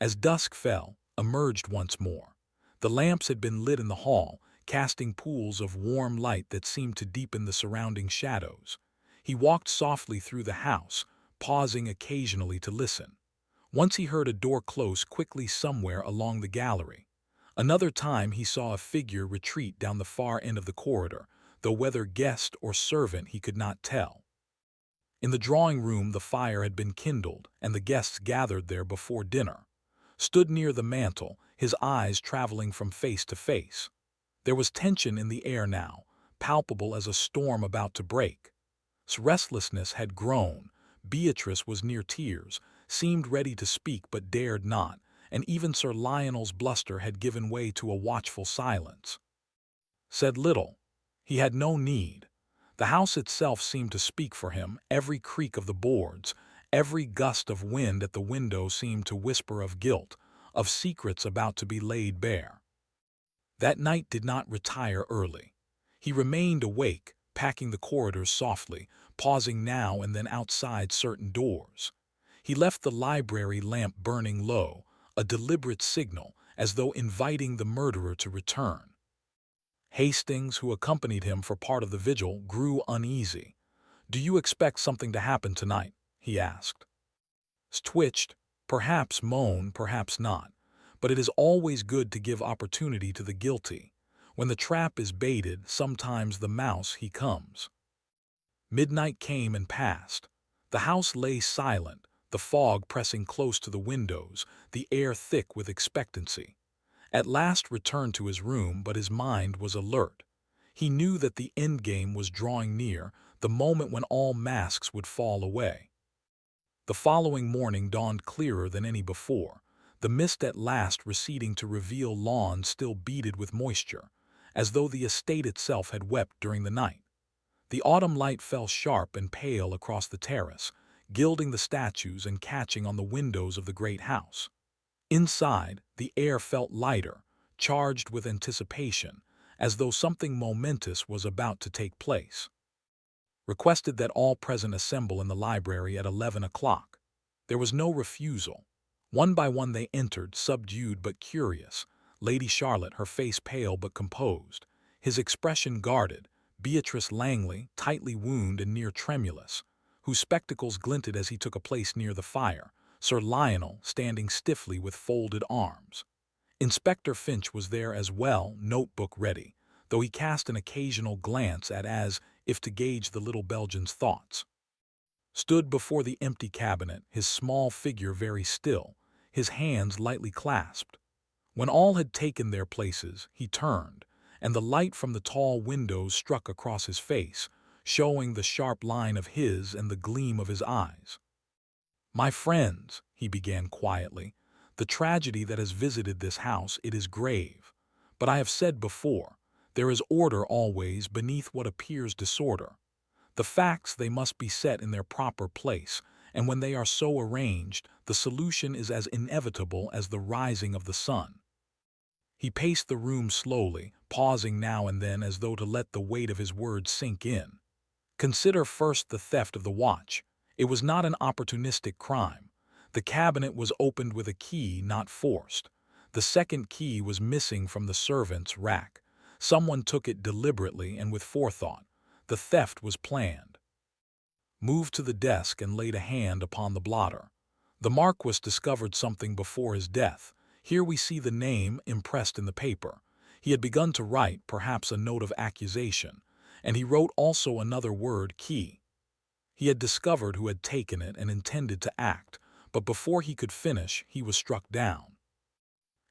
As dusk fell, emerged once more. The lamps had been lit in the hall, casting pools of warm light that seemed to deepen the surrounding shadows. He walked softly through the house, pausing occasionally to listen. Once he heard a door close quickly somewhere along the gallery. Another time he saw a figure retreat down the far end of the corridor, though whether guest or servant he could not tell. In the drawing-room the fire had been kindled, and the guests gathered there before dinner. Stood near the mantel, his eyes traveling from face to face. There was tension in the air now, palpable as a storm about to break. Restlessness had grown. Beatrice was near tears, seemed ready to speak but dared not, and even Sir Lionel's bluster had given way to a watchful silence. Said little. He had no need. The house itself seemed to speak for him, every creak of the boards, every gust of wind at the window seemed to whisper of guilt, of secrets about to be laid bare. That night did not retire early. He remained awake, packing the corridors softly, pausing now and then outside certain doors. He left the library lamp burning low, a deliberate signal, as though inviting the murderer to return. Hastings, who accompanied him for part of the vigil, grew uneasy. "Do you expect something to happen tonight?" he asked. Twitched, perhaps moan, perhaps not, but it is always good to give opportunity to the guilty. When the trap is baited, sometimes the mouse he comes. Midnight came and passed. The house lay silent, the fog pressing close to the windows, the air thick with expectancy. At last returned to his room, but his mind was alert. He knew that the endgame was drawing near, the moment when all masks would fall away. The following morning dawned clearer than any before, the mist at last receding to reveal lawns still beaded with moisture, as though the estate itself had wept during the night. The autumn light fell sharp and pale across the terrace, gilding the statues and catching on the windows of the great house. Inside, the air felt lighter, charged with anticipation, as though something momentous was about to take place. Requested that all present assemble in the library at 11 o'clock. There was no refusal. One by one they entered, subdued but curious, Lady Charlotte, her face pale but composed, his expression guarded, Beatrice Langley, tightly wound and near tremulous, whose spectacles glinted as he took a place near the fire, Sir Lionel standing stiffly with folded arms. Inspector Finch was there as well, notebook ready, though he cast an occasional glance at as if to gauge the little Belgian's thoughts. Stood before the empty cabinet, his small figure very still, his hands lightly clasped. When all had taken their places, he turned, and the light from the tall windows struck across his face, showing the sharp line of his and the gleam of his eyes. "My friends," he began quietly, "the tragedy that has visited this house, it is grave. But I have said before, there is order always beneath what appears disorder. The facts, they must be set in their proper place, and when they are so arranged, the solution is as inevitable as the rising of the sun." He paced the room slowly, pausing now and then as though to let the weight of his words sink in. "Consider first the theft of the watch. It was not an opportunistic crime. The cabinet was opened with a key, not forced. The second key was missing from the servant's rack. Someone took it deliberately and with forethought. The theft was planned." Moved to the desk and laid a hand upon the blotter. "The Marquess discovered something before his death. Here we see the name impressed in the paper. He had begun to write, perhaps a note of accusation, and he wrote also another word, key. He had discovered who had taken it and intended to act, but before he could finish, he was struck down."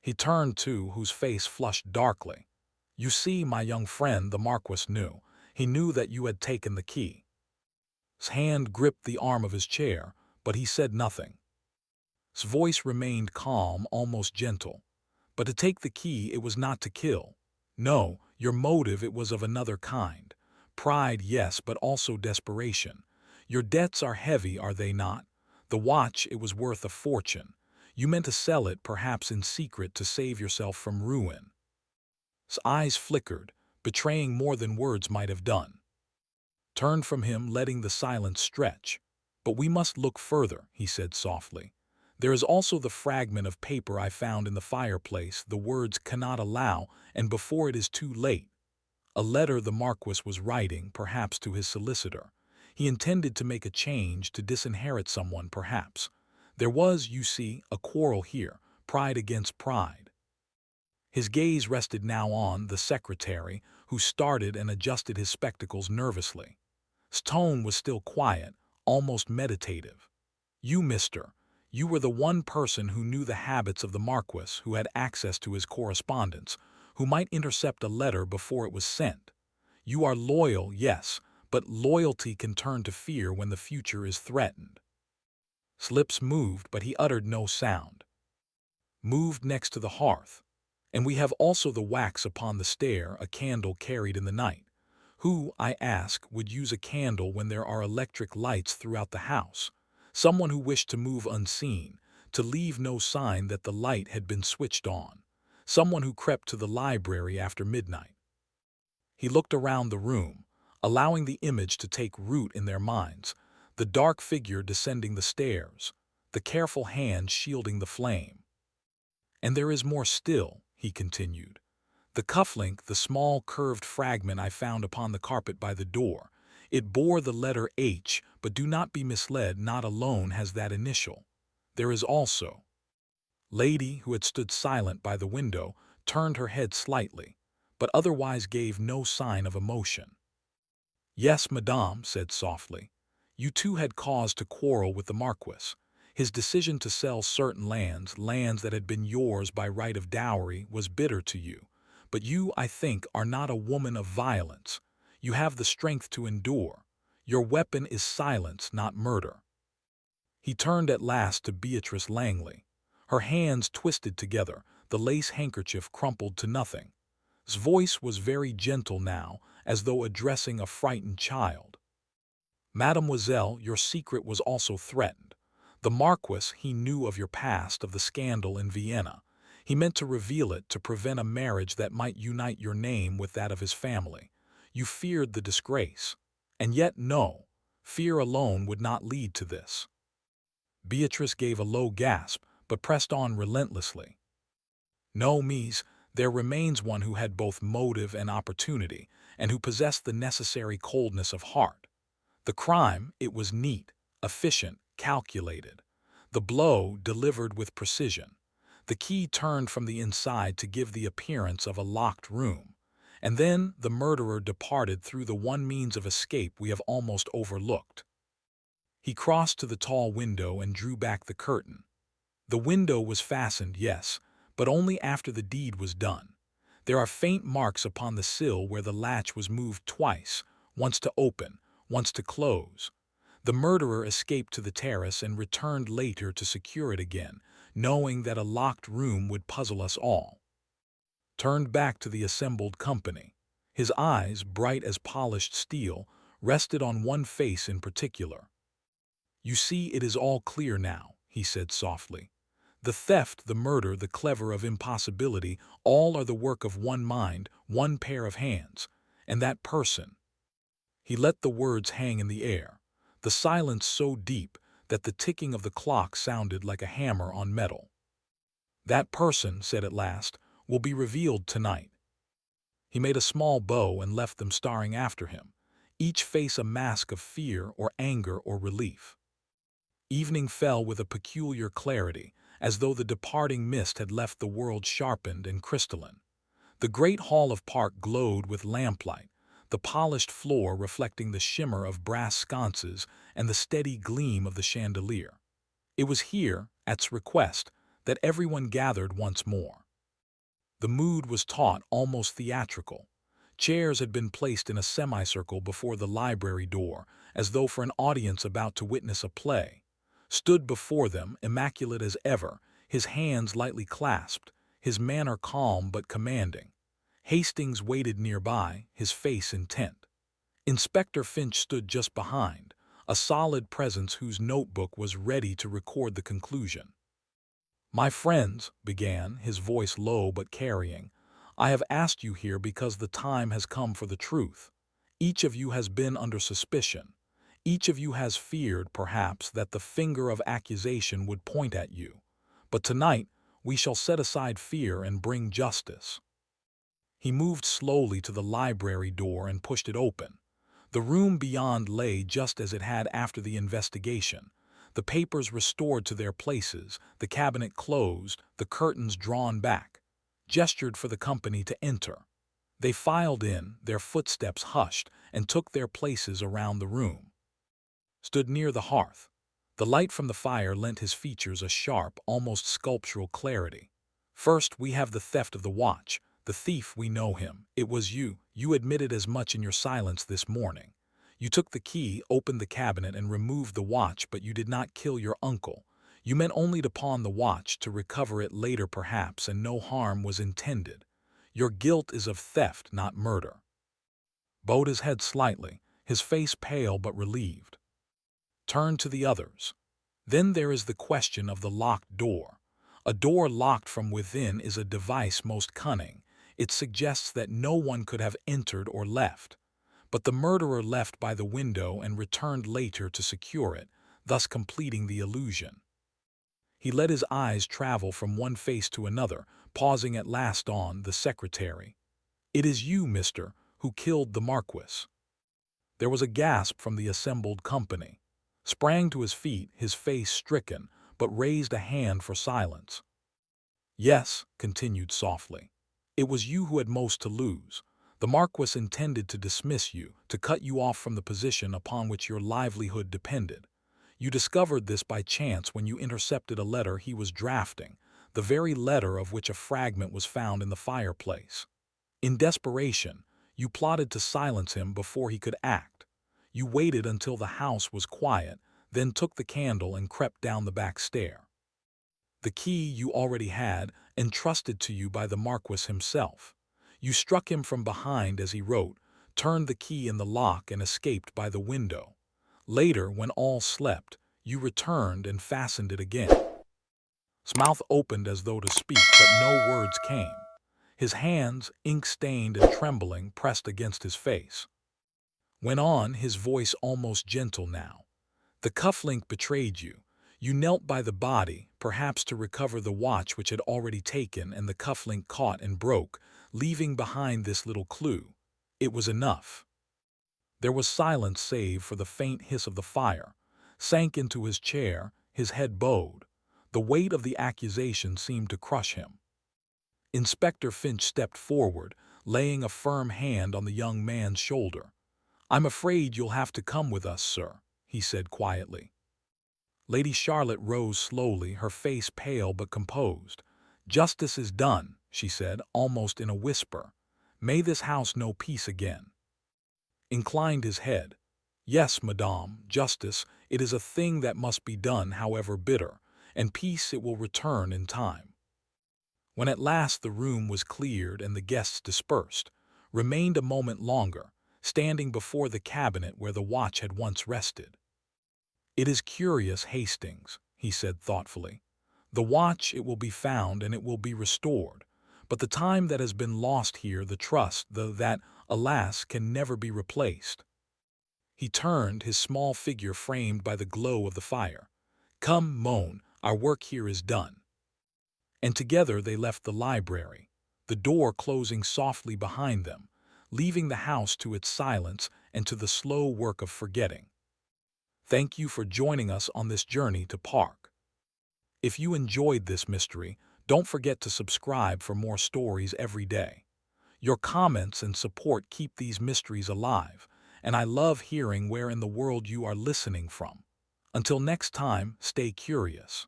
He turned to whose face flushed darkly. "You see, my young friend, the Marquis knew. He knew that you had taken the key." His hand gripped the arm of his chair, but he said nothing. His voice remained calm, almost gentle. "But to take the key, it was not to kill. No, your motive, it was of another kind. Pride, yes, but also desperation. Your debts are heavy, are they not? The watch, it was worth a fortune. You meant to sell it, perhaps in secret, to save yourself from ruin." His eyes flickered, betraying more than words might have done. Turned from him, letting the silence stretch. "But we must look further," he said softly. "There is also the fragment of paper I found in the fireplace, the words 'cannot allow,' and 'before it is too late.' A letter the Marquis was writing, perhaps to his solicitor. He intended to make a change, to disinherit someone, perhaps. There was, you see, a quarrel here, pride against pride." His gaze rested now on the secretary, who started and adjusted his spectacles nervously. His tone was still quiet, almost meditative. "You, mister, you were the one person who knew the habits of the Marquis, who had access to his correspondence, who might intercept a letter before it was sent. You are loyal, yes, but loyalty can turn to fear when the future is threatened." His lips moved, but he uttered no sound. Moved next to the hearth. "And we have also the wax upon the stair, a candle carried in the night. Who, I ask, would use a candle when there are electric lights throughout the house? Someone who wished to move unseen, to leave no sign that the light had been switched on. Someone who crept to the library after midnight." He looked around the room, allowing the image to take root in their minds, the dark figure descending the stairs, the careful hand shielding the flame. "And there is more still," he continued. "The cufflink, the small curved fragment I found upon the carpet by the door. It bore the letter H, but do not be misled, not alone has that initial. There is also—" Lady, who had stood silent by the window, turned her head slightly, but otherwise gave no sign of emotion. "Yes, madame," said softly. "You too had cause to quarrel with the Marquis. His decision to sell certain lands, lands that had been yours by right of dowry, was bitter to you. But you, I think, are not a woman of violence. You have the strength to endure. Your weapon is silence, not murder." He turned at last to Beatrice Langley. Her hands twisted together, the lace handkerchief crumpled to nothing. His voice was very gentle now, as though addressing a frightened child. "Mademoiselle, your secret was also threatened. The Marquis, he knew of your past, of the scandal in Vienna. He meant to reveal it, to prevent a marriage that might unite your name with that of his family. You feared the disgrace. And yet, no, fear alone would not lead to this." Beatrice gave a low gasp, but pressed on relentlessly. "No, Mies, There remains one who had both motive and opportunity, and who possessed the necessary coldness of heart. The crime, it was neat, efficient, calculated. The blow delivered with precision. The key turned from the inside to give the appearance of a locked room. And then the murderer departed through the one means of escape we have almost overlooked. He crossed to the tall window and drew back the curtain. The window was fastened, yes, but only after the deed was done. There are faint marks upon the sill where the latch was moved twice, once to open, once to close. The murderer escaped to the terrace and returned later to secure it again, knowing that a locked room would puzzle us all. Turned back to the assembled company. His eyes, bright as polished steel, rested on one face in particular. "You see, it is all clear now," he said softly. "The theft, the murder, the clever of impossibility, all are the work of one mind, one pair of hands, and that person." He let the words hang in the air, the silence so deep that the ticking of the clock sounded like a hammer on metal. "That person," said at last, "will be revealed tonight." He made a small bow and left them staring after him, each face a mask of fear or anger or relief. Evening fell with a peculiar clarity, as though the departing mist had left the world sharpened and crystalline. The great hall of Park glowed with lamplight, the polished floor reflecting the shimmer of brass sconces and the steady gleam of the chandelier. It was here, at its request, that everyone gathered once more. The mood was taut, almost theatrical. Chairs had been placed in a semicircle before the library door, as though for an audience about to witness a play. Stood before them, immaculate as ever, his hands lightly clasped, his manner calm but commanding. Hastings waited nearby, his face intent. Inspector Finch stood just behind, a solid presence whose notebook was ready to record the conclusion. "My friends," began, his voice low but carrying, "I have asked you here because the time has come for the truth. Each of you has been under suspicion. Each of you has feared, perhaps, that the finger of accusation would point at you. But tonight we shall set aside fear and bring justice." He moved slowly to the library door and pushed it open. The room beyond lay just as it had after the investigation. The papers restored to their places, the cabinet closed, the curtains drawn back. Gestured for the company to enter. They filed in, their footsteps hushed, and took their places around the room. Stood near the hearth. The light from the fire lent his features a sharp, almost sculptural clarity. "First, we have the theft of the watch. The thief, we know him. It was you. You admitted as much in your silence this morning. You took the key, opened the cabinet, and removed the watch, but you did not kill your uncle. You meant only to pawn the watch, to recover it later perhaps, and no harm was intended. Your guilt is of theft, not murder." Bowed his head slightly, his face pale but relieved. Turned to the others. "Then there is the question of the locked door. A door locked from within is a device most cunning. It suggests that no one could have entered or left. But the murderer left by the window and returned later to secure it, thus completing the illusion." He let his eyes travel from one face to another, pausing at last on the secretary. "It is you, mister, who killed the Marquess." There was a gasp from the assembled company. Sprang to his feet, his face stricken, but raised a hand for silence. "Yes," continued softly. "It was you who had most to lose. The Marquess intended to dismiss you, to cut you off from the position upon which your livelihood depended. You discovered this by chance when you intercepted a letter he was drafting, the very letter of which a fragment was found in the fireplace. In desperation, you plotted to silence him before he could act. You waited until the house was quiet, then took the candle and crept down the back stair. The key you already had, entrusted to you by the Marquess himself. You struck him from behind as he wrote, turned the key in the lock and escaped by the window. Later, when all slept, you returned and fastened it again." His mouth opened as though to speak, but no words came. His hands, ink-stained and trembling, pressed against his face. Went on, his voice almost gentle now. "The cufflink betrayed you. You knelt by the body, perhaps to recover the watch which had already taken and the cufflink caught and broke, leaving behind this little clue. It was enough. There was silence save for the faint hiss of the fire. Sank into his chair, his head bowed. The weight of the accusation seemed to crush him. Inspector Finch stepped forward, laying a firm hand on the young man's shoulder. "I'm afraid you'll have to come with us, sir," he said quietly. Lady Charlotte rose slowly, her face pale but composed. "Justice is done," she said, almost in a whisper. "May this house know peace again." Inclined his head. "Yes, madame, justice, it is a thing that must be done, however bitter, and peace it will return in time." When at last the room was cleared and the guests dispersed, remained a moment longer, standing before the cabinet where the watch had once rested. "It is curious, Hastings," he said thoughtfully. "The watch, it will be found and it will be restored, but the time that has been lost here, the trust, that, alas, can never be replaced." He turned, his small figure framed by the glow of the fire. "Come, Moan, our work here is done." And together they left the library, the door closing softly behind them, leaving the house to its silence and to the slow work of forgetting. Thank you for joining us on this journey to Park. If you enjoyed this mystery, don't forget to subscribe for more stories every day. Your comments and support keep these mysteries alive, and I love hearing where in the world you are listening from. Until next time, stay curious.